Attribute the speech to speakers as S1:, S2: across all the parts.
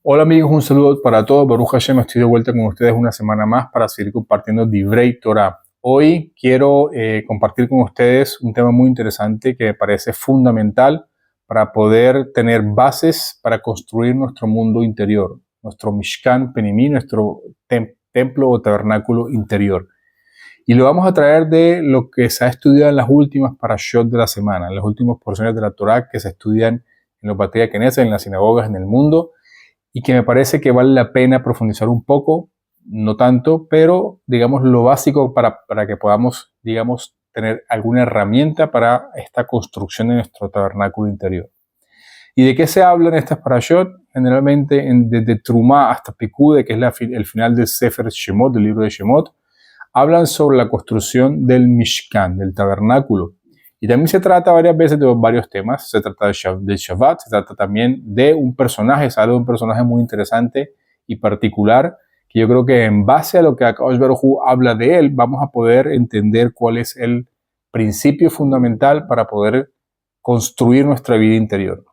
S1: Hola amigos, un saludo para todos. Baruch Hashem, estoy de vuelta con ustedes una semana más para seguir compartiendo Divrei Torah. Hoy quiero compartir con ustedes un tema muy interesante que me parece fundamental para poder tener bases para construir nuestro mundo interior, nuestro Mishkan Penimí, nuestro templo o tabernáculo interior. Y lo vamos a traer de lo que se ha estudiado en las últimas parashot de la semana, en las últimas porciones de la Torah que se estudian en los Batei Knesset, en las sinagogas en el mundo, y que me parece que vale la pena profundizar un poco, no tanto, pero digamos lo básico para que podamos, digamos, tener alguna herramienta para esta construcción de nuestro tabernáculo interior. ¿Y de qué se habla en estas parashot? Generalmente desde Trumá hasta Pikude, que es el final del Sefer Shemot, del libro de Shemot, hablan sobre la construcción del Mishkan, del tabernáculo. Y también se trata varias veces de varios temas. Se trata del Shabbat, se trata también de un personaje, sale un personaje muy interesante y particular, que yo creo que en base a lo que Akadosh Baruj Hu habla de él, vamos a poder entender cuál es el principio fundamental para poder construir nuestra vida interior.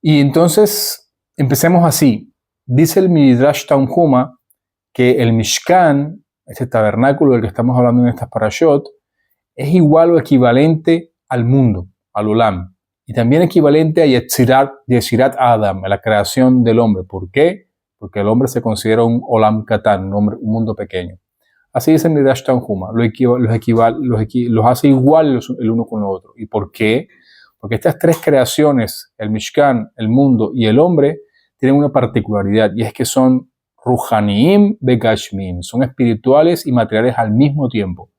S1: Y entonces, empecemos así. Dice el Midrash Tanhuma que el Mishkan, este tabernáculo del que estamos hablando en estas parashot, es igual o equivalente al mundo, al Olam, y también equivalente a Yetzirat Adam, a la creación del hombre. ¿Por qué? Porque el hombre se considera un Olam Katan, un mundo pequeño. Así dice Midrash Tanhuma, los hace igual el uno con el otro. ¿Y por qué? Porque estas tres creaciones, el Mishkan, el mundo y el hombre, tienen una particularidad, y es que son Ruhaniim Begashmim, son espirituales y materiales al mismo tiempo.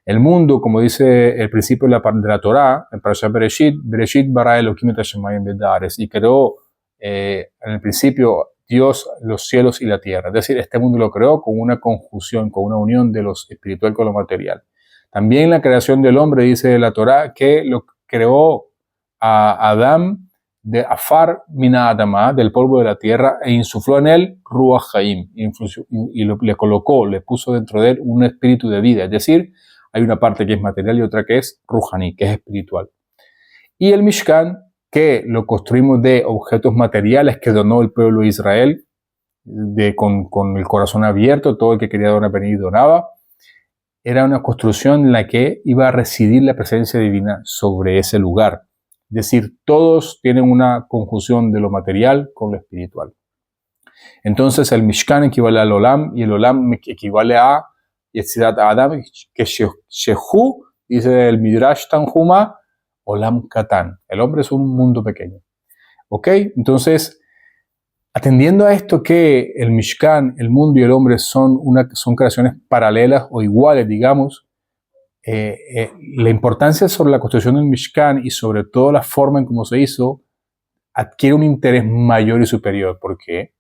S1: El mundo, como dice el principio de la Torá, en Parashat Bereshit bara Elohim et hashamayim ve'aretz, y creó en el principio Dios los cielos y la tierra. Es decir, este mundo lo creó con una conjunción, con una unión de lo espiritual con lo material. También la creación del hombre, dice la Torá, que lo creó a Adán de Afar Mina Adama, del polvo de la tierra, e insufló en él Ruach Haim, y le colocó, le puso dentro de él un espíritu de vida. Es decir, hay una parte que es material y otra que es Ruhani, que es espiritual. Y el Mishkan, que lo construimos de objetos materiales que donó el pueblo de Israel, con el corazón abierto, todo el que quería donar venir donaba, era una construcción en la que iba a residir la presencia divina sobre ese lugar. Es decir, todos tienen una conjunción de lo material con lo espiritual. Entonces el Mishkan equivale al Olam y el Olam equivale a Yetzirat Adam, que Shehu, dice el Midrash Tanhuma, Olam Katan. El hombre es un mundo pequeño. ¿Ok? Entonces, atendiendo a esto que el Mishkan, el mundo y el hombre son creaciones paralelas o iguales, digamos, la importancia sobre la construcción del Mishkan y sobre todo la forma en cómo se hizo adquiere un interés mayor y superior, porque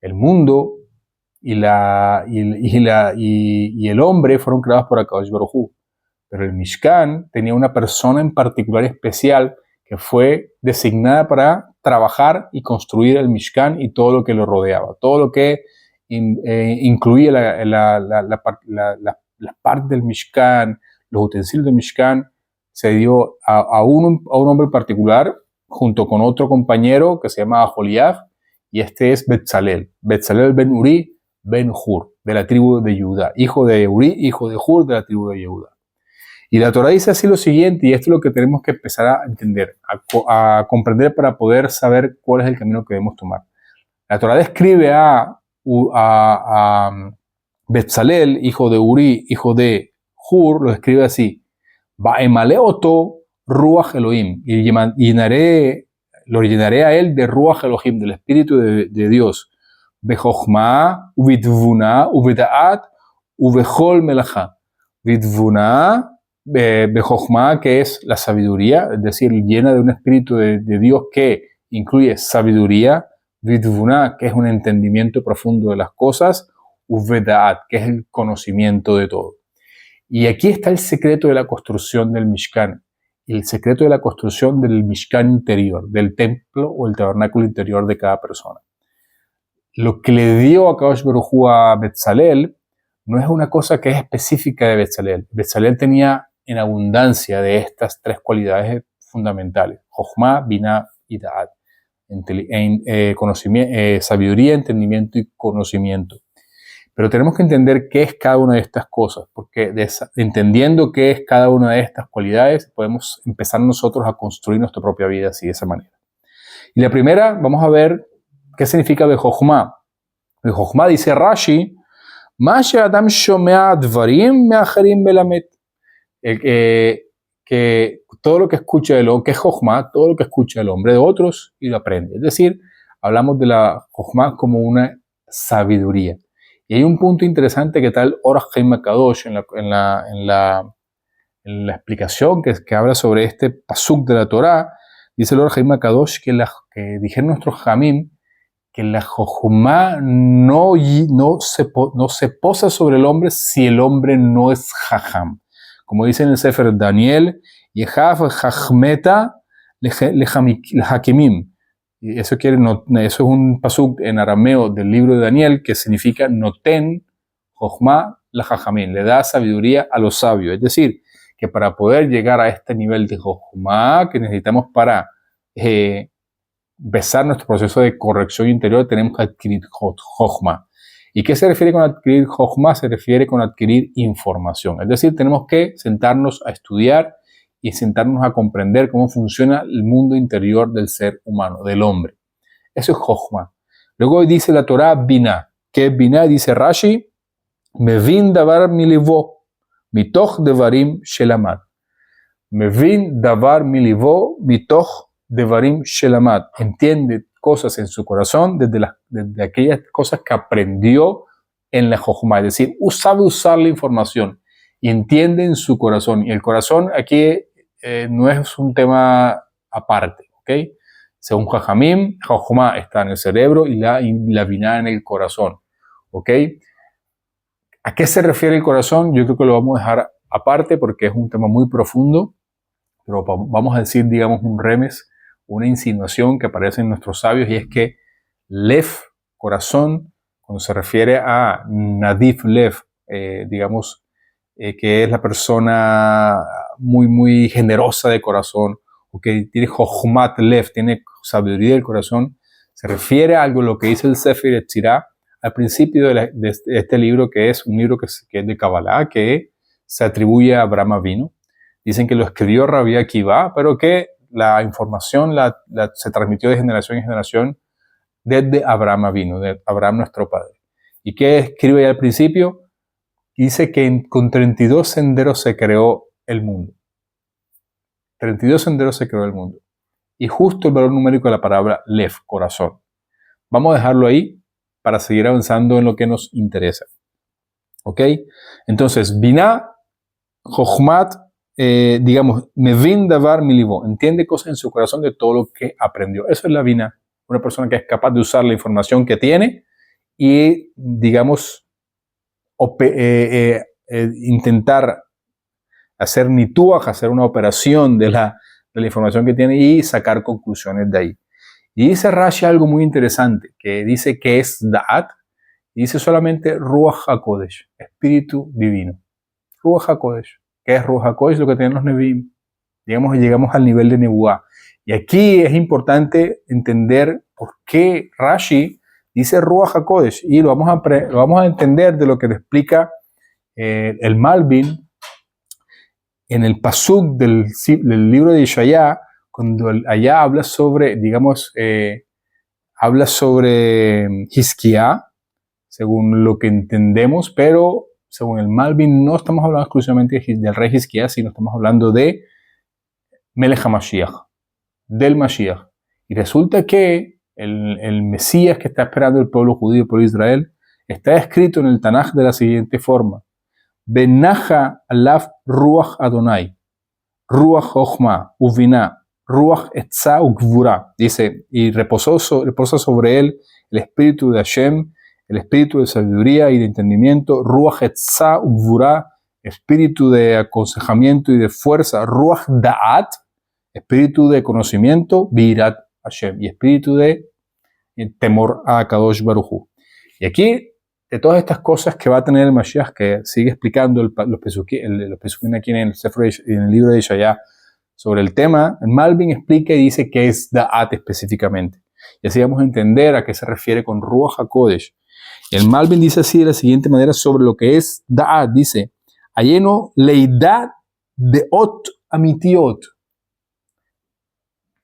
S1: el mundo y el hombre fueron creados por Akadosh Baruj Hu, pero el Mishkan tenía una persona en particular especial que fue designada para trabajar y construir el Mishkan y todo lo que lo rodeaba, todo lo que incluía la parte del Mishkan, los utensilios del Mishkan, se dio a un hombre en particular junto con otro compañero que se llama Aholiab, y este es Betzalel ben Uri ben Hur, de la tribu de Judá, hijo de Uri, hijo de Hur, de la tribu de Judá. Y la Torah dice así lo siguiente, y esto es lo que tenemos que empezar a entender, a comprender para poder saber cuál es el camino que debemos tomar. La Torah describe a Betzalel, hijo de Uri, hijo de Hur, lo describe así: Ba'emaleoto Ruach Elohim, y lo llenaré a él de Ruach Elohim, del Espíritu de Dios. Bejochma, uvitvuna, uvida'at, uvechol melachá. Vitvuna, bejochma, que es la sabiduría, es decir, llena de un Espíritu de Dios que incluye sabiduría. Vitvuna, que es un entendimiento profundo de las cosas. Uveda'at, que es el conocimiento de todo. Y aquí está el secreto de la construcción del Mishkan, el secreto de la construcción del Mishkan interior, del templo o el tabernáculo interior de cada persona. Lo que le dio a Akadosh Baruj Hu a Betzalel no es una cosa que es específica de Betzalel. Betzalel tenía en abundancia de estas tres cualidades fundamentales: Jochma, Binah y Da'at. sabiduría, entendimiento y conocimiento. Pero tenemos que entender qué es cada una de estas cosas, porque entendiendo qué es cada una de estas cualidades, podemos empezar nosotros a construir nuestra propia vida así, de esa manera. Y la primera, vamos a ver qué significa Bejochma. Bejochma, dice Rashi, que todo lo que escucha del hombre, que es Jochma, todo lo que escucha el hombre de otros y lo aprende. Es decir, hablamos de la Jochma como una sabiduría. Y hay un punto interesante que tal Orach Chaim HaKadosh en la explicación que habla sobre este pasuk de la Torá, dice el Orach Chaim HaKadosh que dijeron nuestros Jamim que la Jochma no se posa sobre el hombre si el hombre no es Jajam. Como dice en el Sefer Daniel, Yehav Jachmeta Lehakimim. Y eso es un pasuk en arameo del libro de Daniel que significa Noten Jochma la Jajamim, le da sabiduría a los sabios. Es decir, que para poder llegar a este nivel de Jochma que necesitamos para empezar nuestro proceso de corrección interior, tenemos que adquirir Jochma. ¿Y qué se refiere con adquirir Jochma? Se refiere con adquirir información. Es decir, tenemos que sentarnos a estudiar y sentarnos a comprender cómo funciona el mundo interior del ser humano, del hombre. Eso es Jochma. Luego dice la Torá Binah. ¿Qué es Binah? Dice Rashi, Mevin davar milivo, mitoch devarim shelamad. Mevin davar milivo, mitoch devarim shelamad. Entiende cosas en su corazón desde aquellas cosas que aprendió en la Jochma. Es decir, sabe usar la información y entiende en su corazón. Y el corazón aquí no es un tema aparte, ¿ok? Según Jajamim, Jochma está en el cerebro y la Binah en el corazón, ¿ok? ¿A qué se refiere el corazón? Yo creo que lo vamos a dejar aparte porque es un tema muy profundo, pero vamos a decir, digamos, un remes, una insinuación que aparece en nuestros sabios, y es que Lev, corazón, cuando se refiere a Nadif Lev, digamos, que es la persona muy, muy generosa de corazón, o que tiene Jochmat Lev, tiene sabiduría del corazón, se refiere a algo, lo que dice el Sefer Yetzirah al principio de este libro, que es un libro que es de Kabbalah, que se atribuye a Abraham Avinu. Dicen que lo escribió Rabbi Akiva, pero que la información se transmitió de generación en generación desde Abraham Avinu, de Abraham nuestro padre. ¿Y qué escribe ahí al principio? Dice que con 32 senderos se creó el mundo. 32 senderos se creó el mundo. Y justo el valor numérico de la palabra Lev, corazón. Vamos a dejarlo ahí para seguir avanzando en lo que nos interesa. ¿Ok? Entonces, Binah, Jochmat, digamos, Mevin davar milivo, entiende cosas en su corazón de todo lo que aprendió. Eso es la Binah. Una persona que es capaz de usar la información que tiene y, digamos, intentar hacer nituaj, hacer una operación de la información que tiene y sacar conclusiones de ahí. Y dice Rashi algo muy interesante, que dice que es Da'at, y dice solamente Ruach HaKodesh, espíritu divino. Ruach HaKodesh. ¿Qué es Ruach HaKodesh? Lo que tienen los Nevi'im. Digamos, llegamos al nivel de Nebuá. Y aquí es importante entender por qué Rashi dice Ruach HaKodesh, y lo vamos a entender de lo que le explica el Malbim en el pasuk del libro de Ishaya, cuando allá habla sobre, digamos, habla sobre Hizkiá, según lo que entendemos, pero según el Malbim no estamos hablando exclusivamente del rey Hizkiá, sino estamos hablando de Melech HaMashiach, del Mashiach. Y resulta que el Mesías que está esperando el pueblo judío, el pueblo de Israel, está escrito en el Tanaj de la siguiente forma: Benaja alaf ruach Adonai, ruach Jochma, uvina, ruach etza ugvura. Dice, y reposa sobre él el espíritu de Hashem, el espíritu de sabiduría y de entendimiento, ruach etza ugvura, espíritu de aconsejamiento y de fuerza, ruach da'at, espíritu de conocimiento, birat Hashem, y espíritu de temor a Kadosh Baruj Hu. Y aquí, de todas estas cosas que va a tener el Mashiach, que sigue explicando los pesukim aquí en el libro de Ishaya sobre el tema, el Malbim explica y dice que es Da'at específicamente. Y así vamos a entender a qué se refiere con Ruach HaKodesh. El Malbim dice así de la siguiente manera sobre lo que es Da'at. Dice, Ayeno leidad de ot amitiot,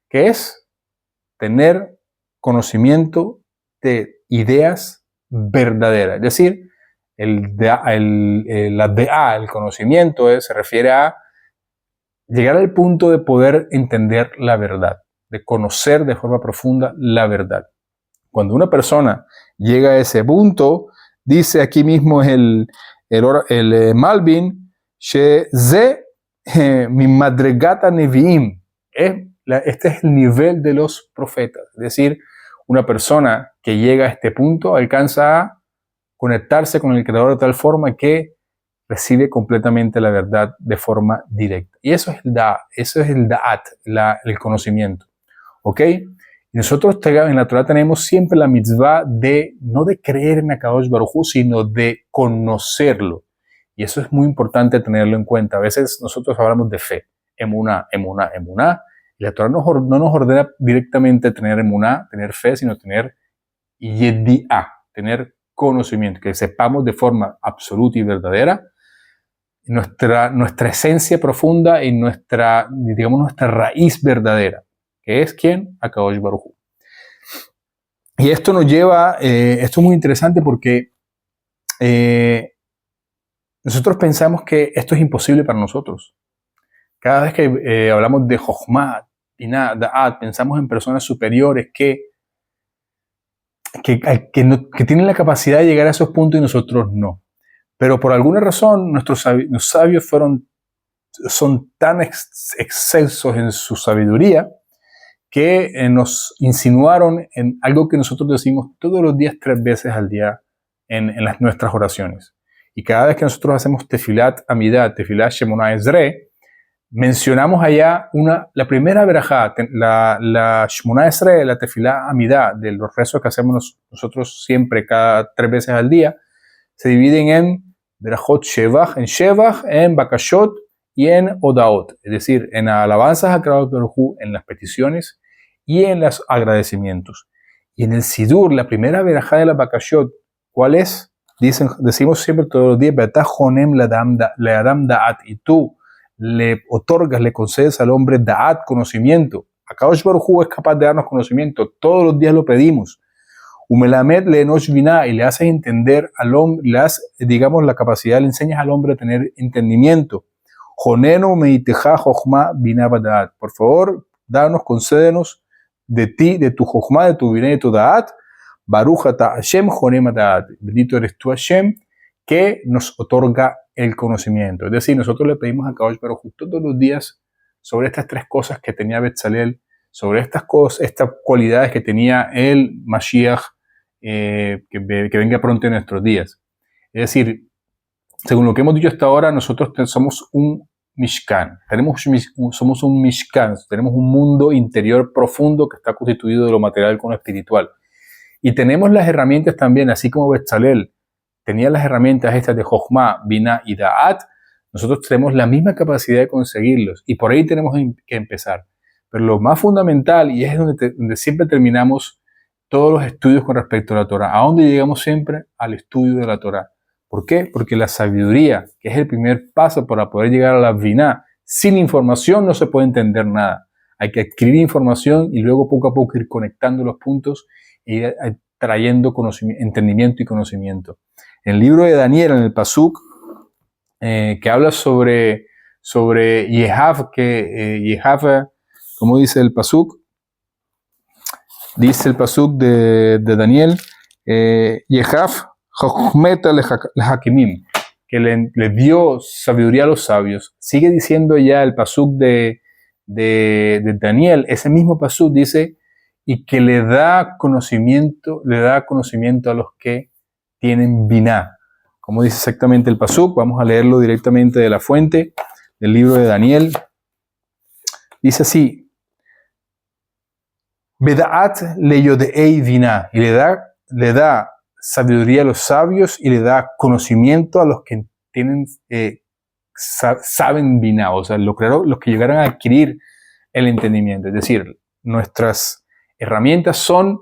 S1: que es tener conocimiento de ideas verdaderas. Es decir, el conocimiento se refiere a llegar al punto de poder entender la verdad, de conocer de forma profunda la verdad. Cuando una persona llega a ese punto, dice aquí mismo el Malbim, Sheze mi madregata neviim. Este es el nivel de los profetas. Es decir, una persona que llega a este punto alcanza a conectarse con el Creador de tal forma que recibe completamente la verdad de forma directa. Y eso es el Da'at, el conocimiento. ¿Ok? Y nosotros en la Torah tenemos siempre la mitzvah no de creer en Akadosh Baruj Hu, sino de conocerlo. Y eso es muy importante tenerlo en cuenta. A veces nosotros hablamos de fe, emuná. Y la Torah no nos ordena directamente tener emuná, tener fe, sino tener yedi'ah, tener conocimiento, que sepamos de forma absoluta y verdadera nuestra esencia profunda y nuestra raíz verdadera, que es ¿quién? Akadosh Baruj Hu. Y esto nos lleva, esto es muy interesante porque nosotros pensamos que esto es imposible para nosotros. Cada vez que hablamos de Jochma, Binah, Da'at, pensamos en personas superiores que tienen la capacidad de llegar a esos puntos y nosotros no. Pero por alguna razón nuestros sabios son tan excelsos en su sabiduría que nos insinuaron en algo que nosotros decimos todos los días 3 veces al día en nuestras oraciones. Y cada vez que nosotros hacemos Tefilat Amidah, Tefilat Shemona Ezre, mencionamos allá la primera verajá, la Shemona Ezre, la Tefilat Amidah, de los rezos que hacemos nosotros siempre, cada 3 veces al día, se dividen en Berajot Shevach, en Bakashot y en Odaot, es decir, en alabanzas a Kadosh Baruj Hu, en las peticiones y en los agradecimientos. Y en el Sidur, la primera verajá de la Bakashot, ¿cuál es? Decimos siempre todos los días, Betajonem le adam da'at, y tú le otorgas, le concedes al hombre da'at, conocimiento. Kadosh Baruj Hu es capaz de darnos conocimiento, todos los días lo pedimos. Umelamed le enosh binah, y le haces entender al hombre, le das, digamos, la capacidad, le enseñas al hombre a tener entendimiento. Joneno meiteja jochma binah badaat. Por favor, danos, concédenos de ti, de tu jochma, de tu binah y de tu da'at. Baruch ata Hashem jonem da'at. Bendito eres tú, Hashem, que nos otorga el conocimiento. Es decir, nosotros le pedimos a Kadosh Baruj Hu todos los días sobre estas 3 cosas que tenía Betzalel, sobre estas cualidades que tenía el Mashiach, que venga pronto en nuestros días. Es decir, según lo que hemos dicho hasta ahora, nosotros somos un Mishkan, somos un Mishkan, tenemos un mundo interior profundo que está constituido de lo material con lo espiritual. Y tenemos las herramientas también, así como Betzalel tenía las herramientas estas de Jochma, Binah y Da'at, nosotros tenemos la misma capacidad de conseguirlos y por ahí tenemos que empezar. Pero lo más fundamental, y es donde siempre terminamos todos los estudios con respecto a la Torah, ¿a dónde llegamos siempre? Al estudio de la Torah. ¿Por qué? Porque la sabiduría, que es el primer paso para poder llegar a la Binah, sin información no se puede entender nada. Hay que adquirir información y luego poco a poco ir conectando los puntos e ir trayendo entendimiento y conocimiento. En el libro de Daniel, en el Pasuk, que habla sobre Yehav, Yehav, ¿cómo dice el Pasuk? Dice el Pasuk de Daniel, Yehav Chochmeta lehakimim, que le dio sabiduría a los sabios. Sigue diciendo ya el Pasuk de Daniel, ese mismo Pasuk dice, y que le da conocimiento a los que tienen Binah. Como dice exactamente el Pasuk, vamos a leerlo directamente de la fuente del libro de Daniel. Dice así, Bedaat leyodei Binah, y le da sabiduría a los sabios y le da conocimiento a los que tienen, saben Binah, o sea, los que llegaron a adquirir el entendimiento. Es decir, nuestras herramientas son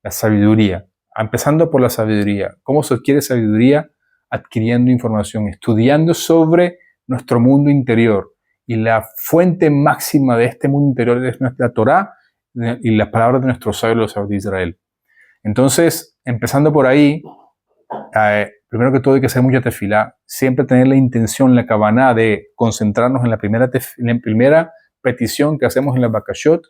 S1: la sabiduría, empezando por la sabiduría. ¿Cómo se adquiere sabiduría? Adquiriendo información, estudiando sobre nuestro mundo interior. Y la fuente máxima de este mundo interior es nuestra Torá y las palabras de nuestros sabios, los sabios de Israel. Entonces, empezando por ahí, primero que todo hay que hacer mucha tefilá, siempre tener la intención, la kavaná de concentrarnos en la primera petición que hacemos en la bakashot,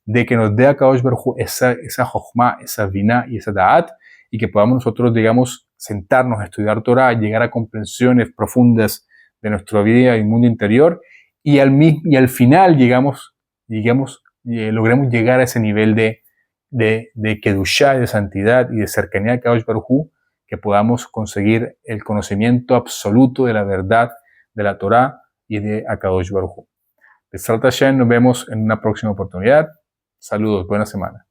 S1: de que nos dé a Kadosh Baruj Hu esa jochma, esa biná y esa da'at, y que podamos nosotros, digamos, sentarnos a estudiar Torah, llegar a comprensiones profundas de nuestra vida y mundo interior, y al final logremos llegar a ese nivel de kedushá, de santidad y de cercanía a Kadosh Baruj Hu, que podamos conseguir el conocimiento absoluto de la verdad de la Torah y de Akadosh Baruj Hu. Besrat Hashem, nos vemos en una próxima oportunidad. Saludos, buena semana.